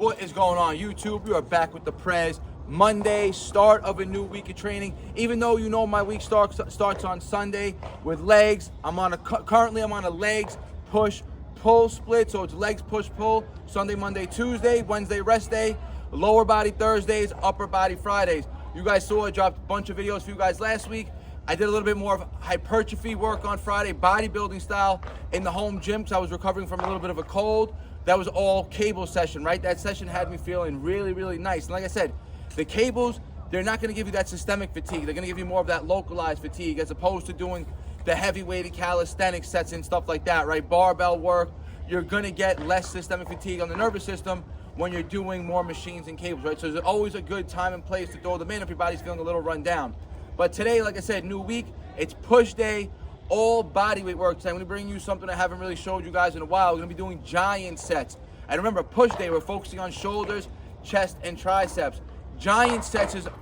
What is going on, YouTube? We are back with the Prez. Monday, start of a new week of training. Even though you know my week starts on Sunday with legs, currently I'm on a legs push pull split. So it's legs push pull Sunday, Monday, Tuesday, Wednesday rest day, lower body Thursdays, upper body Fridays. You guys saw I dropped a bunch of videos for you guys last week. I did a little bit more of hypertrophy work on Friday, bodybuilding style in the home gym because I was recovering from a little bit of a cold. That was all cable session, right? That session had me feeling really, really nice. And like I said, the cables, they're not gonna give you that systemic fatigue. They're gonna give you more of that localized fatigue as opposed to doing the heavy-weighted calisthenic sets and stuff like that, right? Barbell work, you're gonna get less systemic fatigue on the nervous system when you're doing more machines and cables, right? So there's always a good time and place to throw them in if your body's feeling a little run down. But today, like I said, new week, it's push day, all body weight work. Today I'm gonna bring you something I haven't really showed you guys in a while. We're gonna be doing giant sets. And remember, push day, we're focusing on shoulders, chest, and triceps. Giant sets is, if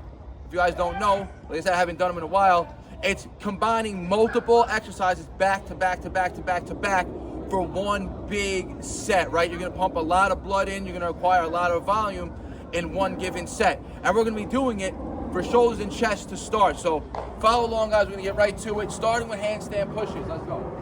you guys don't know, like I said, I haven't done them in a while, it's combining multiple exercises back to back to back to back to back for one big set, right? You're gonna pump a lot of blood in, you're gonna acquire a lot of volume in one given set. And we're gonna be doing it for shoulders and chest to start. So follow along, guys, we're gonna get right to it, starting with handstand pushes. Let's go.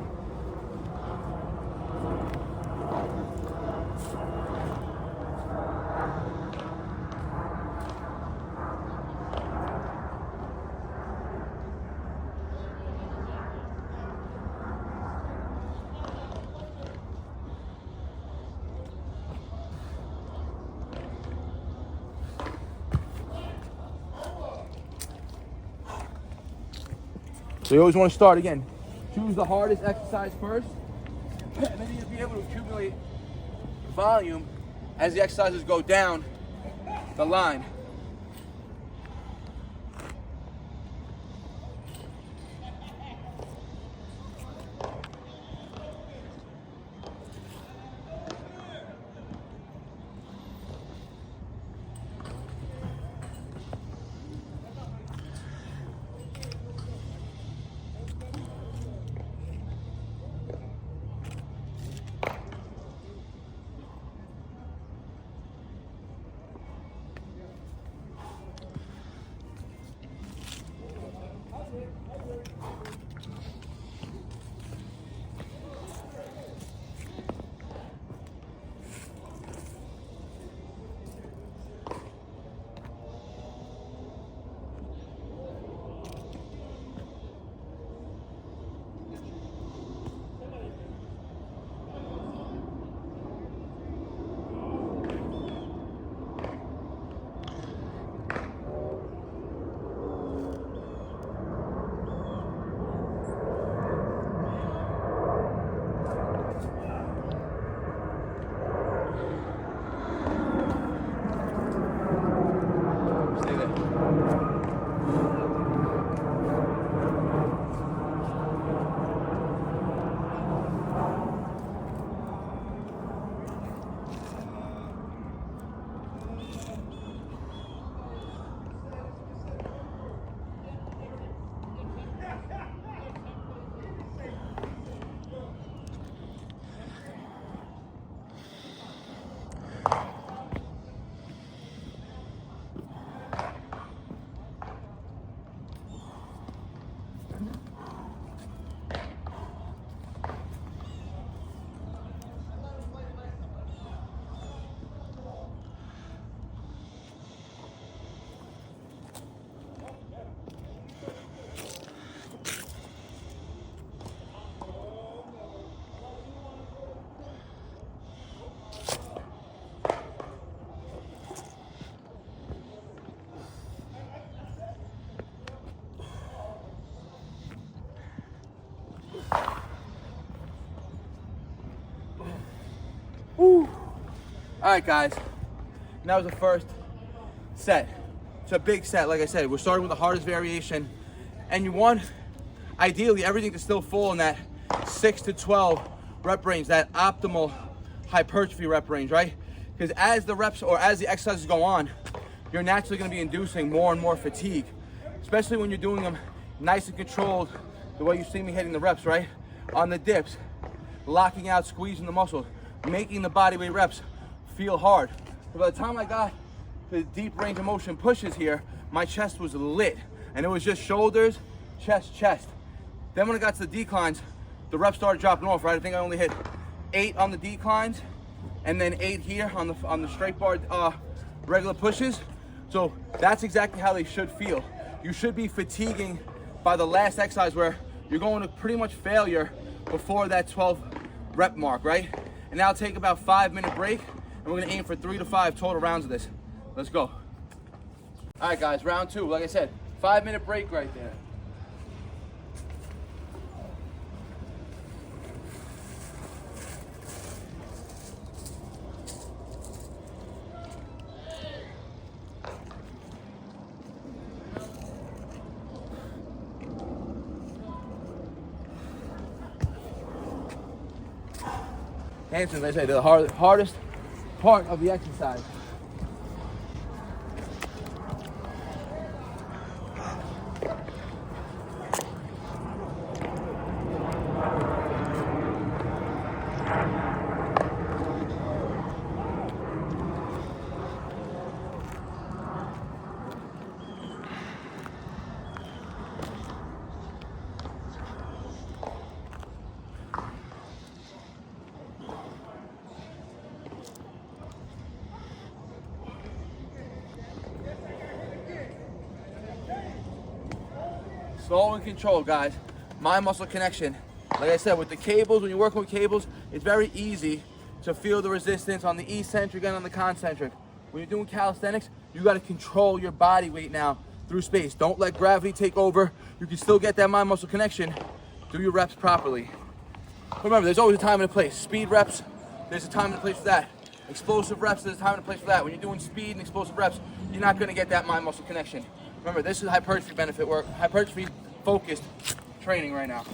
So you always want to start, again, choose the hardest exercise first, and then you'll be able to accumulate volume as the exercises go down the line. Woo. All right, guys, and that was the first set. It's a big set, like I said. We're starting with the hardest variation, and you want, ideally, everything to still fall in that 6 to 12 rep range, that optimal hypertrophy rep range, right? Because as the reps or as the exercises go on, you're naturally going to be inducing more and more fatigue, especially when you're doing them nice and controlled, the way you see me hitting the reps, right? On the dips, locking out, squeezing the muscles, making the bodyweight reps feel hard. So by the time I got the deep range of motion pushes here, my chest was lit. And it was just shoulders, chest, chest. Then when I got to the declines, the reps started dropping off, right? I think I only hit 8 on the declines and then 8 here on the straight bar regular pushes. So that's exactly how they should feel. You should be fatiguing by the last exercise where you're going to pretty much failure before that 12 rep mark, right? And now take about 5-minute break, and we're gonna aim for 3 to 5 total rounds of this. Let's go. All right, guys, round 2. Like I said, 5-minute break right there. Hamstrings, they say, the hardest part of the exercise. Slow and controlled, guys. Mind muscle connection. Like I said, with the cables, when you're working with cables, it's very easy to feel the resistance on the eccentric and on the concentric. When you're doing calisthenics, you got to control your body weight now through space. Don't let gravity take over. You can still get that mind muscle connection. Do your reps properly. But remember, there's always a time and a place. Speed reps, there's a time and a place for that. Explosive reps, there's a time and a place for that. When you're doing speed and explosive reps, you're not going to get that mind muscle connection. Remember, this is hypertrophy benefit work, hypertrophy focused training right now.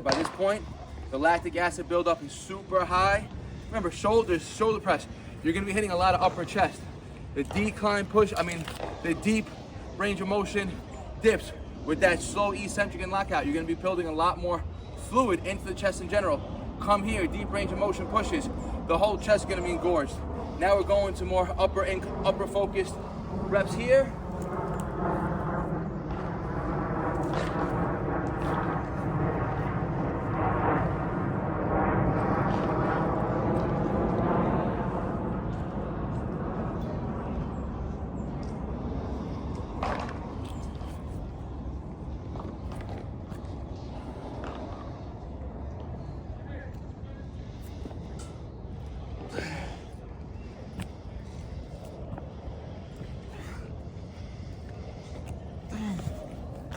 By this point, the lactic acid buildup is super high. Remember, shoulders, shoulder press, you're gonna be hitting a lot of upper chest. The decline push, the deep range of motion dips with that slow eccentric and lockout. You're gonna be building a lot more fluid into the chest in general. Come here, deep range of motion pushes, the whole chest is gonna be engorged. Now we're going to more upper focused reps here.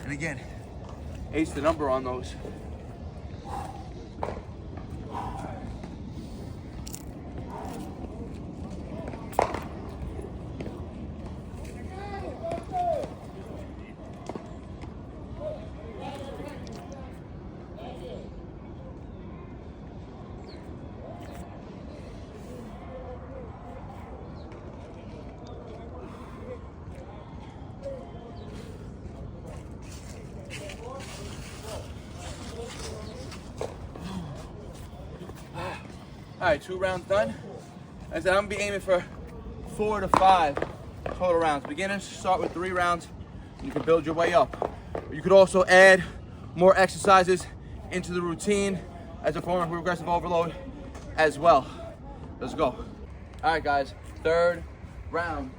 And again, ace the number on those. All right, 2 rounds done. As I said, I'm gonna be aiming for 4 to 5 total rounds. Beginners start with 3 rounds. You can build your way up. You could also add more exercises into the routine as a form of progressive overload as well. Let's go. All right, guys, 3rd round.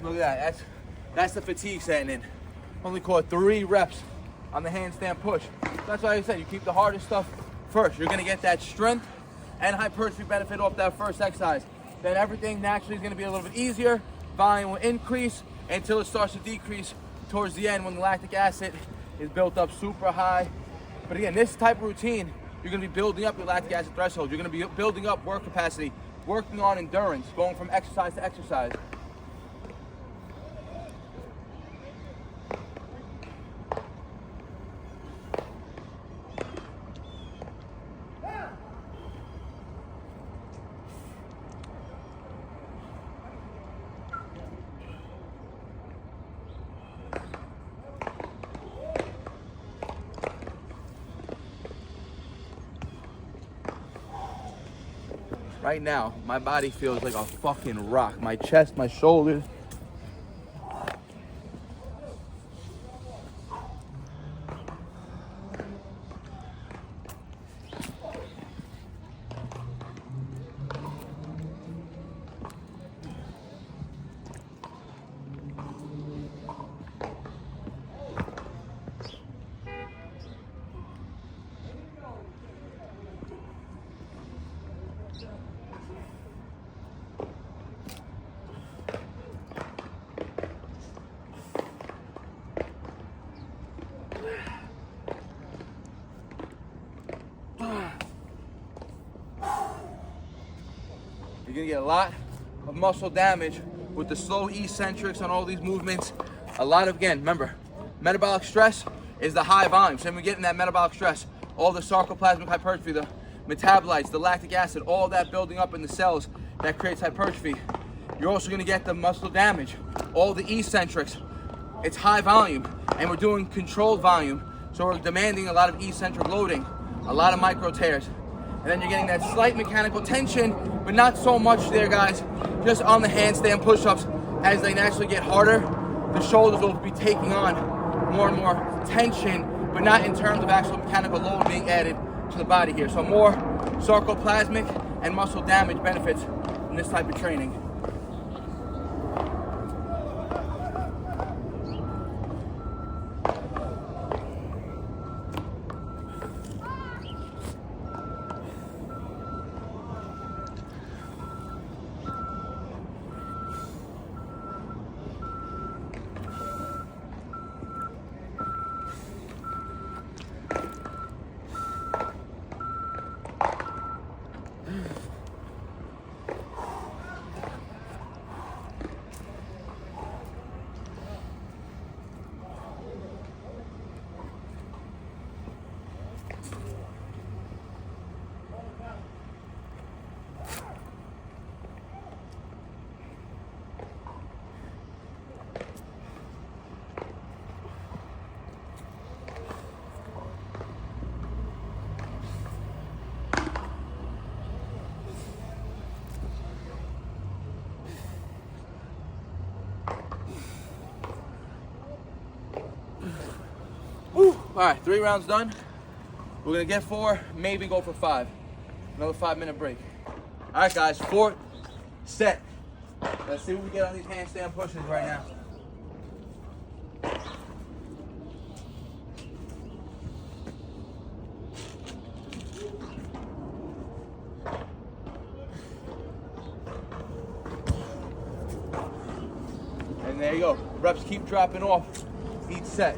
Look at that. That's the fatigue setting in. Only caught 3 reps on the handstand push. That's why I said you keep the hardest stuff first. You're gonna get that strength and hypertrophy benefit off that first exercise. Then everything naturally is gonna be a little bit easier. Volume will increase until it starts to decrease towards the end when the lactic acid is built up super high. But again, this type of routine, you're gonna be building up your lactic acid threshold. You're gonna be building up work capacity, working on endurance, going from exercise to exercise. Right now, my body feels like a fucking rock. My chest, my shoulders. You're gonna get a lot of muscle damage with the slow eccentrics on all these movements. A lot of, again, remember, metabolic stress is the high volume. So when we get in that metabolic stress, all the sarcoplasmic hypertrophy, the metabolites, the lactic acid, all that building up in the cells that creates hypertrophy. You're also gonna get the muscle damage, all the eccentrics. It's high volume, and we're doing controlled volume. So we're demanding a lot of eccentric loading, a lot of micro tears. And then you're getting that slight mechanical tension, but not so much there, guys. Just on the handstand push-ups, as they naturally get harder, the shoulders will be taking on more and more tension, but not in terms of actual mechanical load being added to the body here. So more sarcoplasmic and muscle damage benefits in this type of training. All right, 3 rounds done. We're gonna get 4, maybe go for 5. Another 5-minute break. All right, guys, 4th set. Let's see what we get on these handstand pushes right now. And there you go. Reps keep dropping off each set.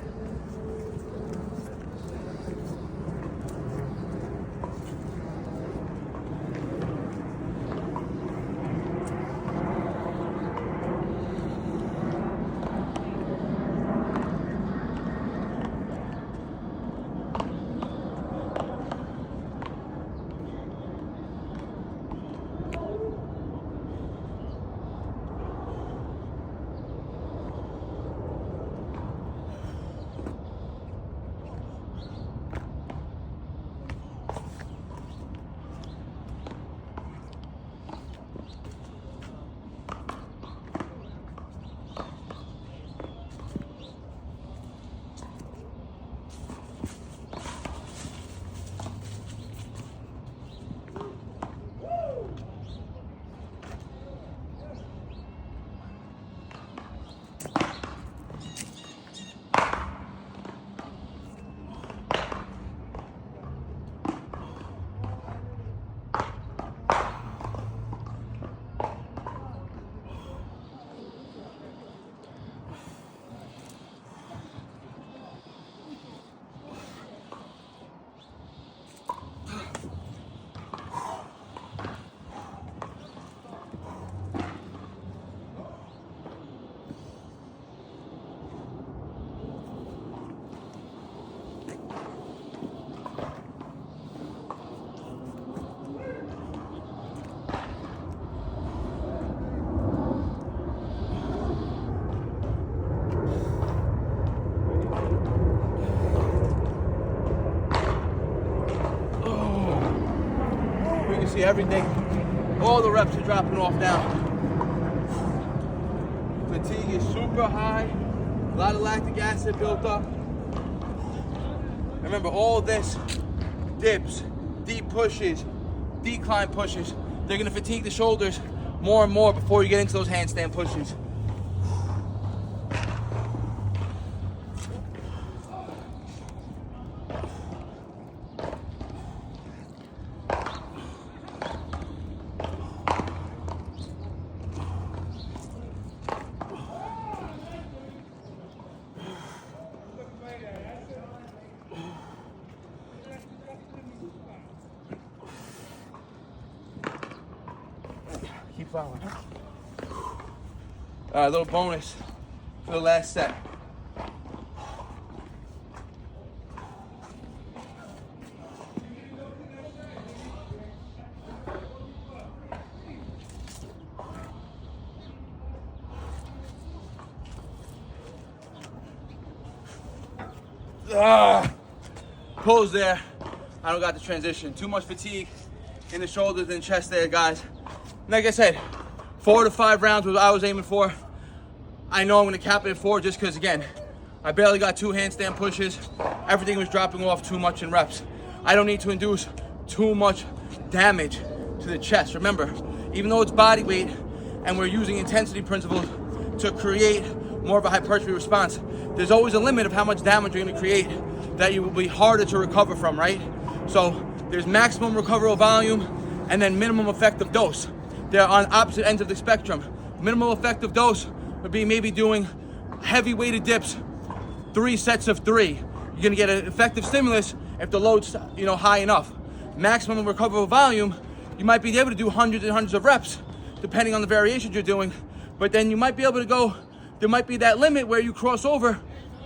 see everything. All the reps are dropping off now. Fatigue is super high. A lot of lactic acid built up. Remember, all this, dips, deep pushes, decline pushes, they're gonna fatigue the shoulders more and more before you get into those handstand pushes. Keep following. All right, little bonus for the last set. Pose there. I don't got the transition. Too much fatigue in the shoulders and chest there, guys. Like I said, 4 to 5 rounds was what I was aiming for. I know I'm gonna cap it at 4 just because, again, I barely got 2 handstand pushes. Everything was dropping off too much in reps. I don't need to induce too much damage to the chest. Remember, even though it's body weight and we're using intensity principles to create more of a hypertrophy response, there's always a limit of how much damage you're gonna create that you will be harder to recover from, right? So there's maximum recoverable volume and then minimum effective dose. They're on opposite ends of the spectrum. Minimal effective dose would be maybe doing heavy weighted dips, 3 sets of 3. You're gonna get an effective stimulus if the load's high enough. Maximum recoverable volume, you might be able to do hundreds and hundreds of reps, depending on the variations you're doing. But then you might be able to go, there might be that limit where you cross over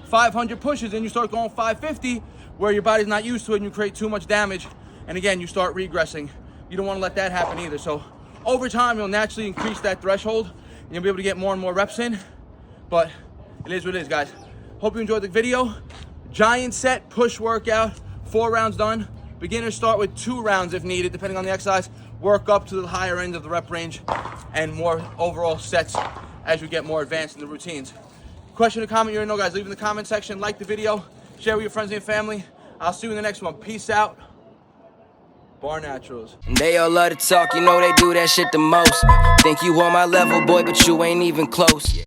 500 pushes and you start going 550, where your body's not used to it and you create too much damage. And again, you start regressing. You don't wanna let that happen either. So over time, you'll naturally increase that threshold and you'll be able to get more and more reps in. But it is what it is, guys. Hope you enjoyed the video. Giant set push workout, 4 rounds done. Beginners start with 2 rounds if needed, depending on the exercise. Work up to the higher end of the rep range and more overall sets as you get more advanced in the routines. Question or comment, you already know, guys. Leave in the comment section. Like the video. Share with your friends and family. I'll see you in the next one. Peace out. Barnaturals. They all love to talk, you know they do that shit the most. Think you on my level, boy, but you ain't even close.